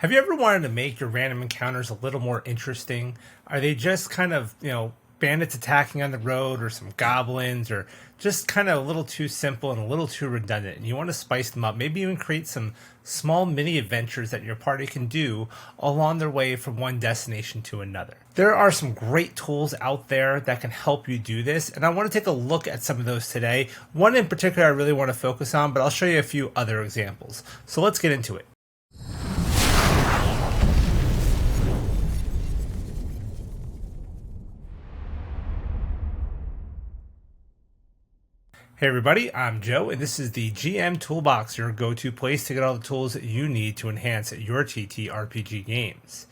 Have you ever wanted to make your random encounters a little more interesting? Are they just kind of, bandits attacking on the road or some goblins or just kind of a little too simple and a little too redundant? And you want to spice them up, maybe even create some small mini adventures that your party can do along their way from one destination to another. There are some great tools out there that can help you do this, and I want to take a look at some of those today. One in particular I really want to focus on, but I'll show you a few other examples. So let's get into it. Hey everybody, I'm Joe, and this is the GM Toolbox, your go-to place to get all the tools that you need to enhance your TTRPG games.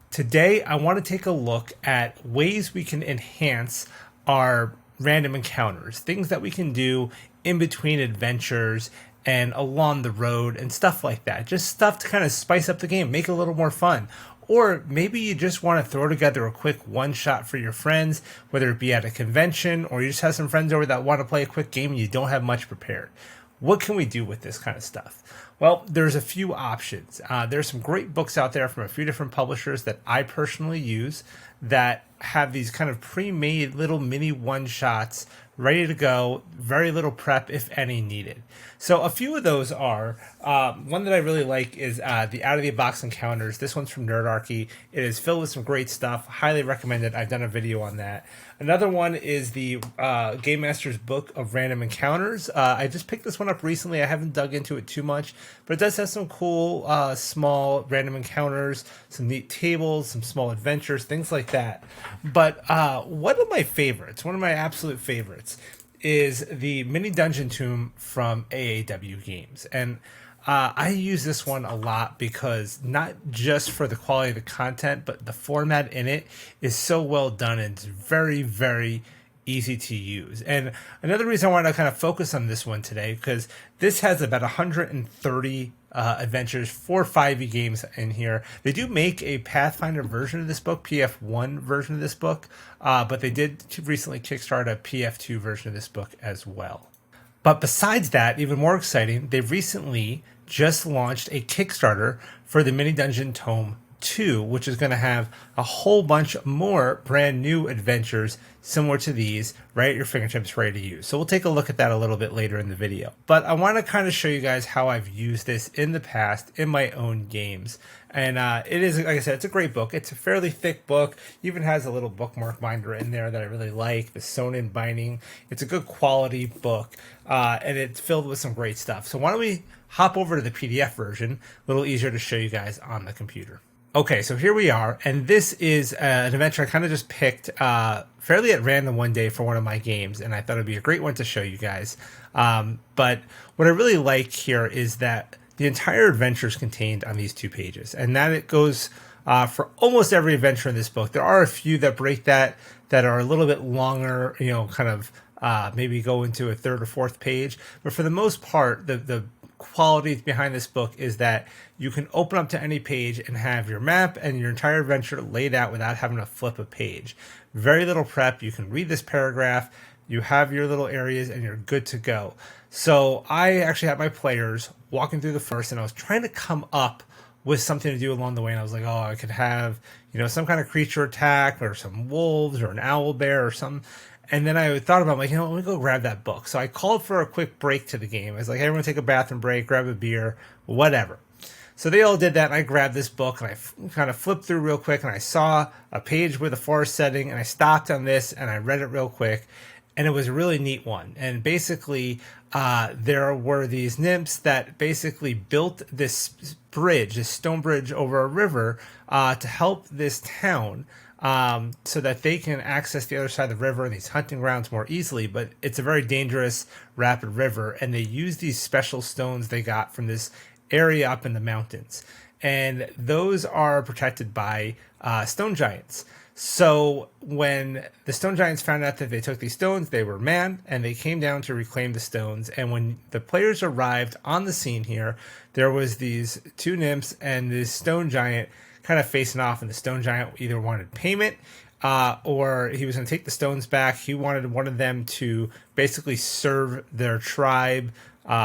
Today, I want to take a look at ways we can enhance our random encounters, things that we can do in between adventures and along the road and stuff like that. Just stuff to kind of spice up the game, make it a little more fun. Or maybe you just want to throw together a quick one-shot for your friends, whether it be at a convention or you just have some friends over that want to play a quick game and you don't have much prepared. What can we do with this kind of stuff? Well, there's a few options. There's some great books out there from a few different publishers that I personally use that have these kind of pre-made little mini one-shots ready to go, very little prep, if any, needed. So a few of those are, one that I really like is the out-of-the-box encounters. This one's from Nerdarchy. It is filled with some great stuff. Highly recommend it. I've done a video on that. Another one is the Game Master's Book of Random Encounters. I just picked this one up recently. I haven't dug into it too much, but it does have some cool small random encounters, some neat tables, some small adventures, things like that. But one of my favorites, one of my absolute favorites, is the Mini-Dungeon Tome from AAW Games. And I use this one a lot because not just for the quality of the content, but the format in it is so well done and it's very, very easy to use. And another reason I want to kind of focus on this one today, because this has about 130 adventures for 5e games in here. They do make a Pathfinder version of this book, PF1 version of this book, but they did recently kickstart a PF2 version of this book as well. But besides that, even more exciting, they recently just launched a Kickstarter for the Mini-Dungeon Tome 2, which is going to have a whole bunch more brand new adventures similar to these right at your fingertips, ready to use. So we'll take a look at that a little bit later in the video. But I want to kind of show you guys how I've used this in the past in my own games. And it is, like I said, it's a great book. It's a fairly thick book. Even has a little bookmark binder in there that I really like, the sewn-in binding. It's a good quality book, and it's filled with some great stuff. So why don't we hop over to the PDF version, a little easier to show you guys on the computer. Okay, so here we are, and this is an adventure I kind of just picked fairly at random one day for one of my games, and I thought it would be a great one to show you guys. But what I really like here is that the entire adventure is contained on these 2 pages, and that it goes for almost every adventure in this book. There are a few that break that are a little bit longer, kind of maybe go into a 3rd or 4th page, but for the most part, the quality behind this book is that you can open up to any page and have your map and your entire adventure laid out without having to flip a page. Very little prep. You can read this paragraph, you have your little areas, and you're good to go. So I actually had my players walking through the forest, and I was trying to come up with something to do along the way, and I was like, oh, I could have, some kind of creature attack or some wolves or an owl bear or something. And then I thought about, let me go grab that book. So I called for a quick break to the game. I was like, hey, everyone take a bathroom break, grab a beer, whatever. So they all did that, and I grabbed this book, and I kind of flipped through real quick, and I saw a page with a forest setting, and I stopped on this, and I read it real quick, and it was a really neat one. And basically, there were these nymphs that basically built this bridge, this stone bridge over a river to help this town so that they can access the other side of the river and these hunting grounds more easily. But it's a very dangerous, rapid river, and they use these special stones they got from this area up in the mountains. And those are protected by stone giants. So when the stone giants found out that they took these stones, they were mad, and they came down to reclaim the stones. And when the players arrived on the scene here, there was these 2 nymphs and this stone giant kind of facing off, and the stone giant either wanted payment or he was going to take the stones back. He wanted one of them to basically serve their tribe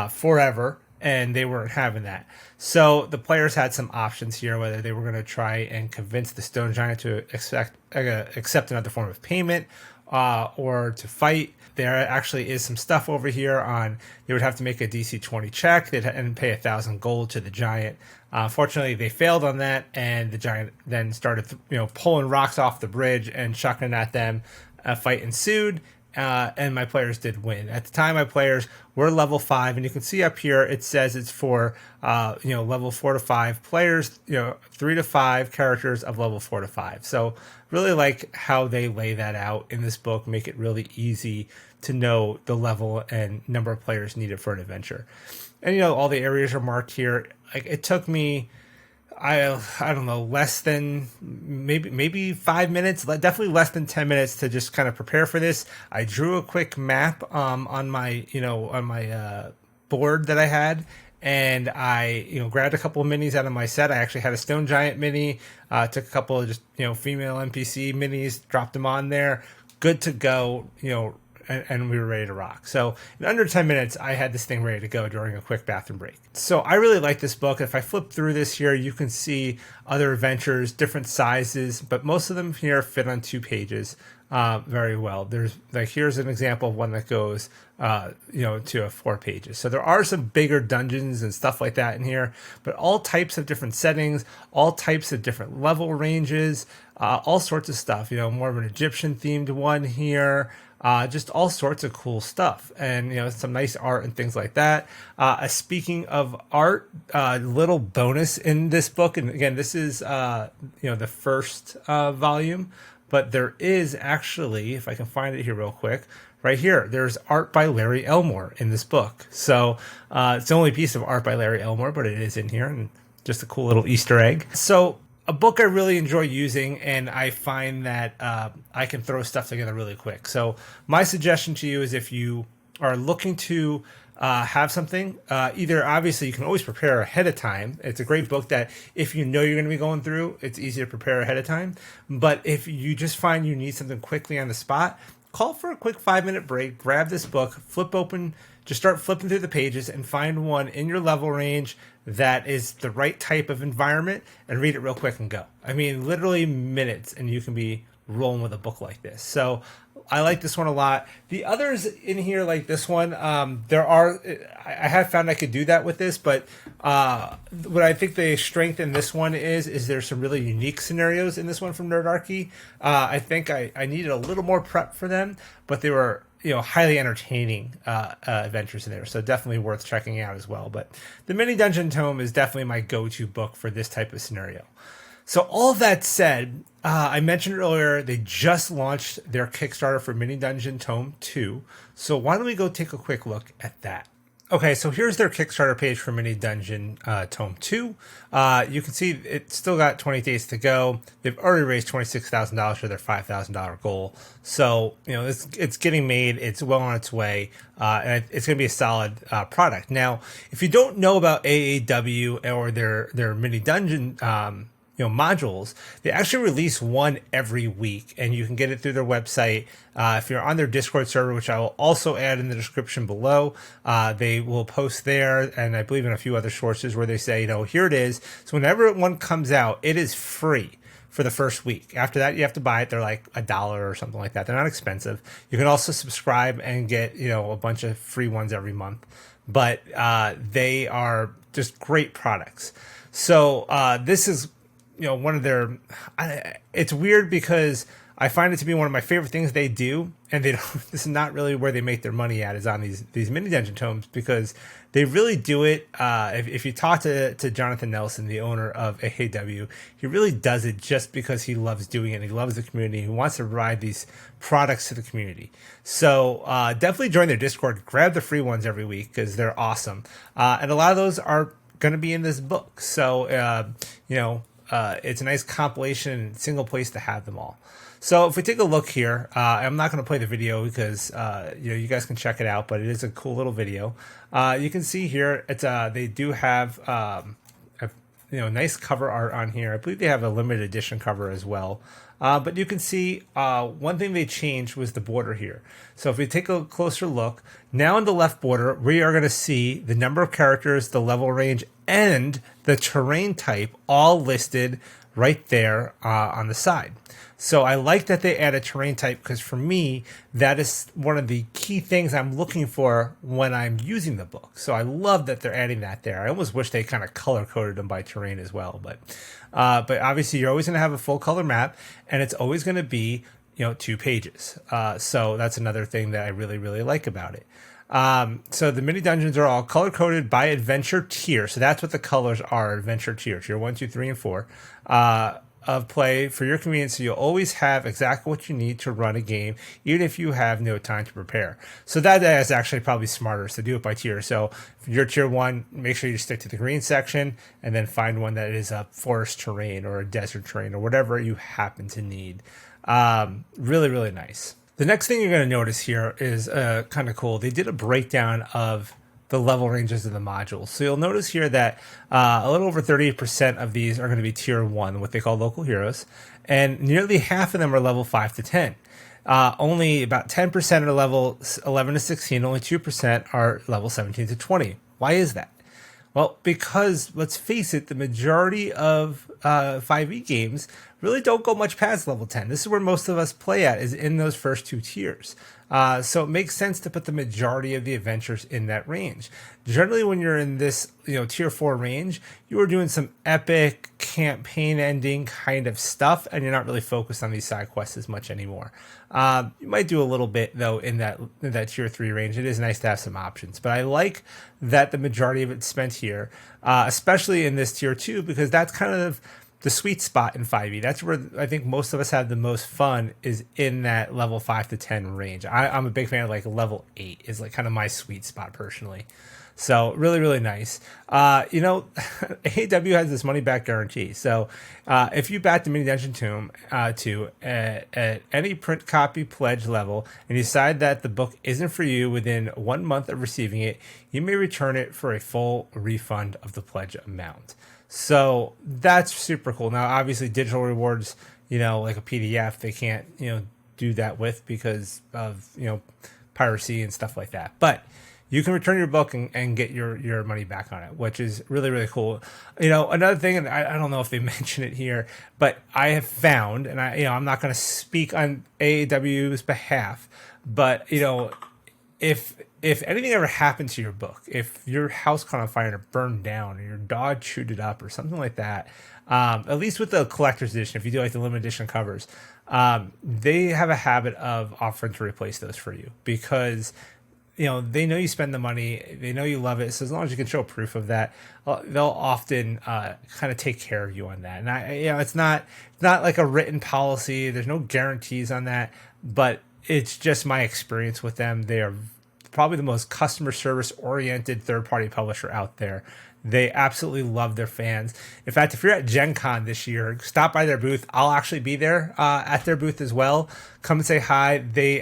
forever and they weren't having that. So the players had some options here, whether they were going to try and convince the stone giant to accept another form of payment, or to fight. There actually is some stuff over here on they would have to make a DC 20 check and pay 1,000 gold to the giant. Fortunately, they failed on that, and the giant then started pulling rocks off the bridge and chucking at them. A fight ensued, and my players did win. At the time, my players were level 5, and you can see up here it says it's for level 4 to 5 players, 3 to 5 characters of level 4 to 5. So really like how they lay that out in this book, make it really easy to know the level and number of players needed for an adventure. And all the areas are marked here. Like, it took me, I don't know, less than maybe 5 minutes, definitely less than 10 minutes to just kind of prepare for this. I drew a quick map on my board that I had, and I grabbed a couple of minis out of my set. I actually had a stone giant mini, took a couple of just female NPC minis, dropped them on there, good to go, and we were ready to rock. So in under 10 minutes, I had this thing ready to go during a quick bathroom break. So I really like this book. If I flip through this here, you can see other adventures, different sizes, but most of them here fit on 2 pages very well. There's here's an example of one that goes to 4 pages. So there are some bigger dungeons and stuff like that in here, but all types of different settings, all types of different level ranges, all sorts of stuff. More of an Egyptian themed one here. Just all sorts of cool stuff, and some nice art and things like that. Speaking of art, little bonus in this book, and again, this is the first volume, but there is actually, if I can find it here real quick, right here, there's art by Larry Elmore in this book. So it's the only piece of art by Larry Elmore, but it is in here, and just a cool little Easter egg. So a book I really enjoy using, and I find that I can throw stuff together really quick. So my suggestion to you is, if you are looking to have something, either obviously you can always prepare ahead of time. It's a great book that if you're going to be going through, it's easy to prepare ahead of time. But if you just find you need something quickly on the spot, call for a quick 5-minute break, grab this book, flip open, just start flipping through the pages and find one in your level range that is the right type of environment, and read it real quick and go. I mean, literally minutes, and you can be rolling with a book like this. So I like this one a lot. The others in here, like this one, I have found I could do that with this, but what I think the strength in this one is there's some really unique scenarios in this one from Nerdarchy. I think I needed a little more prep for them, but they were highly entertaining adventures in there, so definitely worth checking out as well. But the Mini-Dungeon Tome is definitely my go-to book for this type of scenario. So all that said, I mentioned earlier, they just launched their Kickstarter for Mini-Dungeon Tome 2, so why don't we go take a quick look at that. Okay, so here's their Kickstarter page for Mini-Dungeon Tome 2. You can see it's still got 20 days to go. They've already raised $26,000 for their $5,000 goal. So, it's getting made. It's well on its way. And it's going to be a solid product. Now, if you don't know about AAW or their Mini-Dungeon modules, they actually release one every week, and you can get it through their website. If you're on their Discord server, which I will also add in the description below, they will post there, and I believe in a few other sources where they say, here it is. So whenever one comes out, it is free for the first week. After that, you have to buy it. They're like $1 or something like that. They're not expensive. You can also subscribe and get, a bunch of free ones every month. But they are just great products. So this is one of their, it's weird because I find it to be one of my favorite things they do, and they don't, this is not really where they make their money at, is on these Mini-Dungeon Tomes, because they really do it. If you talk to Jonathan Nelson, the owner of AAW, he really does it just because he loves doing it, and he loves the community. He wants to provide these products to the community. So definitely join their Discord, grab the free ones every week, because they're awesome. And a lot of those are going to be in this book. So, it's a nice compilation, single place to have them all. So if we take a look here, I'm not going to play the video because you guys can check it out, but it is a cool little video. You can see here it's they do have nice cover art on here. I believe they have a limited edition cover as well. But you can see one thing they changed was the border here. So if we take a closer look, now in the left border, we are going to see the number of characters, the level range, and the terrain type all listed right there on the side. So I like that they added terrain type because for me, that is one of the key things I'm looking for when I'm using the book. So I love that they're adding that there. I almost wish they kind of color coded them by terrain as well. But obviously you're always going to have a full color map, and it's always going to be 2 pages. So that's another thing that I really, really like about it. So the mini dungeons are all color coded by adventure tier. So that's what the colors are: adventure tier 1, 2, 3, and 4 of play for your convenience. So you'll always have exactly what you need to run a game, even if you have no time to prepare. So that is actually probably smarter to do it by tier. So if you're tier 1, make sure you stick to the green section, and then find one that is a forest terrain or a desert terrain or whatever you happen to need. Really, really nice. The next thing you're going to notice here is kind of cool. They did a breakdown of the level ranges of the modules. So you'll notice here that a little over 38% of these are going to be tier 1, what they call local heroes, and nearly half of them are level 5 to 10. Only about 10% are level 11 to 16, only 2% are level 17 to 20. Why is that? Well, because let's face it, the majority of 5e games really don't go much past level 10. This is where most of us play at, is in those first 2 tiers. So it makes sense to put the majority of the adventures in that range. Generally, when you're in this tier 4 range, you are doing some epic campaign ending kind of stuff, and you're not really focused on these side quests as much anymore. You might do a little bit though in that tier 3 range. It is nice to have some options, but I like that the majority of it's spent here, especially in this tier 2, because that's kind of the sweet spot in 5e. That's where I think most of us have the most fun, is in that level 5 to 10 range. I'm a big fan of like level 8 is like kind of my sweet spot personally. So really, really nice. AAW has this money back guarantee. So if you bat the Mini-Dungeon Tome at any print copy pledge level and decide that the book isn't for you within 1 month of receiving it, you may return it for a full refund of the pledge amount. So that's super cool. Now, obviously, digital rewards, like a PDF, they can't, do that with because of, piracy and stuff like that. But you can return your book and get your money back on it, which is really, really cool. Another thing, and I don't know if they mention it here, but I have found, and I'm not going to speak on AAW's behalf, but, if anything ever happened to your book, if your house caught on fire or burned down, or your dog chewed it up or something like that, at least with the collector's edition, if you do like the limited edition covers, they have a habit of offering to replace those for you because they know you spend the money, they know you love it. So as long as you can show proof of that, they'll often kind of take care of you on that. And it's not like a written policy. There's no guarantees on that, but it's just my experience with them. They are probably the most customer service oriented third-party publisher out there. They absolutely love their fans. In fact, if you're at Gen Con this year, stop by their booth. I'll actually be there at their booth as well. Come and say hi. They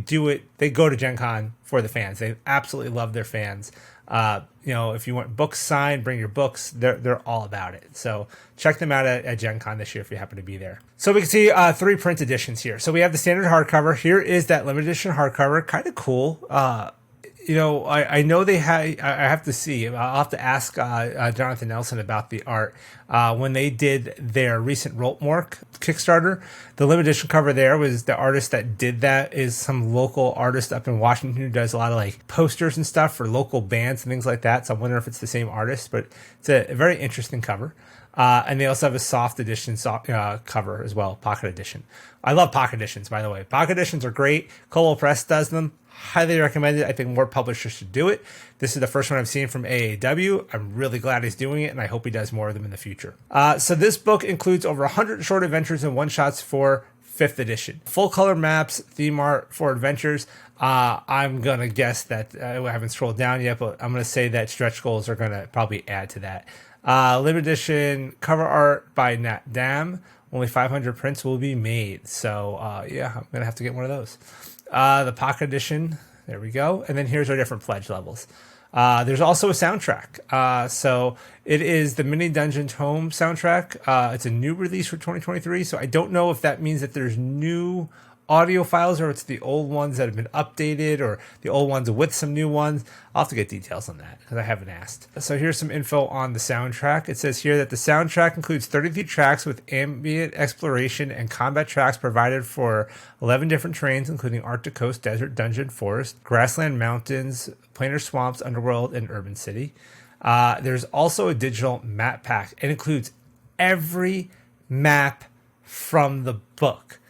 do it. They go to Gen Con for the fans. They absolutely love their fans. If you want books signed, bring your books. They're all about it. So check them out at Gen Con this year if you happen to be there. So we can see 3 print editions here. So we have the standard hardcover. Here is that limited edition hardcover. Kind of cool. I know they had. I have to see. I'll have to ask Jonathan Nelson about the art. When they did their recent Roltmork Kickstarter, the limited edition cover there was the artist that did that is some local artist up in Washington who does a lot of like posters and stuff for local bands and things like that. So I wonder if it's the same artist, but it's a very interesting cover. And they also have a soft edition cover as well, pocket edition. I love pocket editions, by the way. Pocket editions are great. Colo Press does them. Highly recommend it. I think more publishers should do it. This is the first one I've seen from AAW. I'm really glad he's doing it, and I hope he does more of them in the future. So this book includes over 100 short adventures and one-shots for 5th edition. Full color maps, theme art for adventures. I'm going to guess that, I haven't scrolled down yet, but I'm going to say that stretch goals are going to probably add to that. Limited edition cover art by Nat Dam. Only 500 prints will be made. So, I'm going to have to get one of those. The pocket edition, there we go. And then here's our different pledge levels. There's also a soundtrack. So it is the Mini-Dungeon Tome soundtrack. It's a new release for 2023. So I don't know if that means that there's new audio files or it's the old ones that have been updated or the old ones with some new ones. I'll have to get details on that because I haven't asked. So here's some info on the soundtrack. It says here that the soundtrack includes 33 tracks with ambient exploration and combat tracks provided for 11 different terrains, including Arctic Coast, Desert, Dungeon, Forest, Grassland, Mountains, Planar Swamps, Underworld, and Urban City. There's also a digital map pack. It includes every map from the book.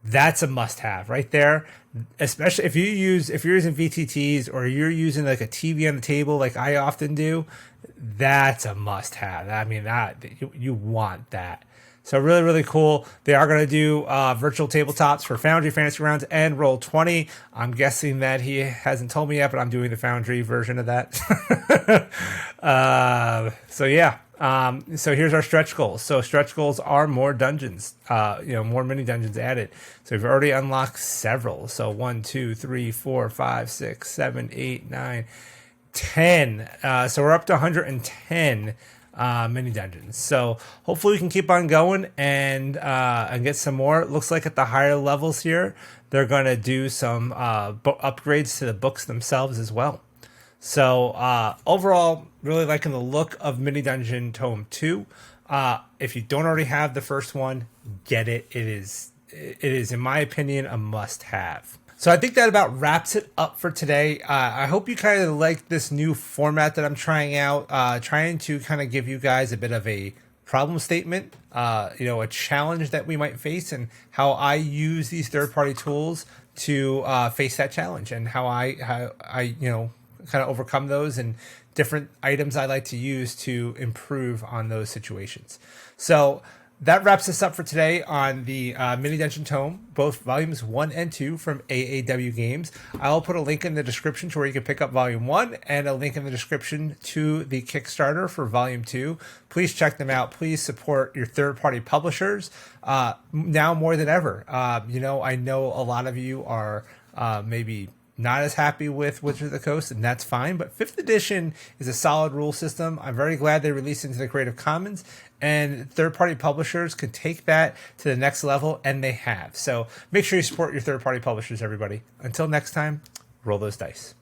That's a must-have right there, especially if you're using VTTs or you're using like a TV on the table like I often do. That's a must-have. I mean, you want that. So really, really cool. They are going to do virtual tabletops for Foundry, Fantasy Grounds, and Roll20. I'm guessing that he hasn't told me yet, but I'm doing the Foundry version of that. So yeah. So here's our stretch goals. So stretch goals are more dungeons, more mini dungeons added. So we've already unlocked several. So 1, 2, 3, 4, 5, 6, 7, 8, 9, 10. So we're up to 110 mini dungeons. So hopefully we can keep on going and get some more. It looks like at the higher levels here, they're going to do some upgrades to the books themselves as well. So overall, really liking the look of Mini-Dungeon Tome 2. If you don't already have the first one, get it. It is, in my opinion, a must-have. So I think that about wraps it up for today. I hope you kind of like this new format that I'm trying out, trying to kind of give you guys a bit of a problem statement, a challenge that we might face and how I use these third-party tools to face that challenge and how I kind of overcome those and different items I like to use to improve on those situations. So that wraps us up for today on the Mini-Dungeon Tome, both volumes 1 and 2 from AAW Games. I'll put a link in the description to where you can pick up volume 1 and a link in the description to the Kickstarter for volume 2. Please check them out. Please support your third-party publishers now more than ever. I know a lot of you are maybe not as happy with Wizards of the Coast, and that's fine. But 5th edition is a solid rule system. I'm very glad they released it into the Creative Commons, and third-party publishers could take that to the next level, and they have. So make sure you support your third-party publishers, everybody. Until next time, roll those dice.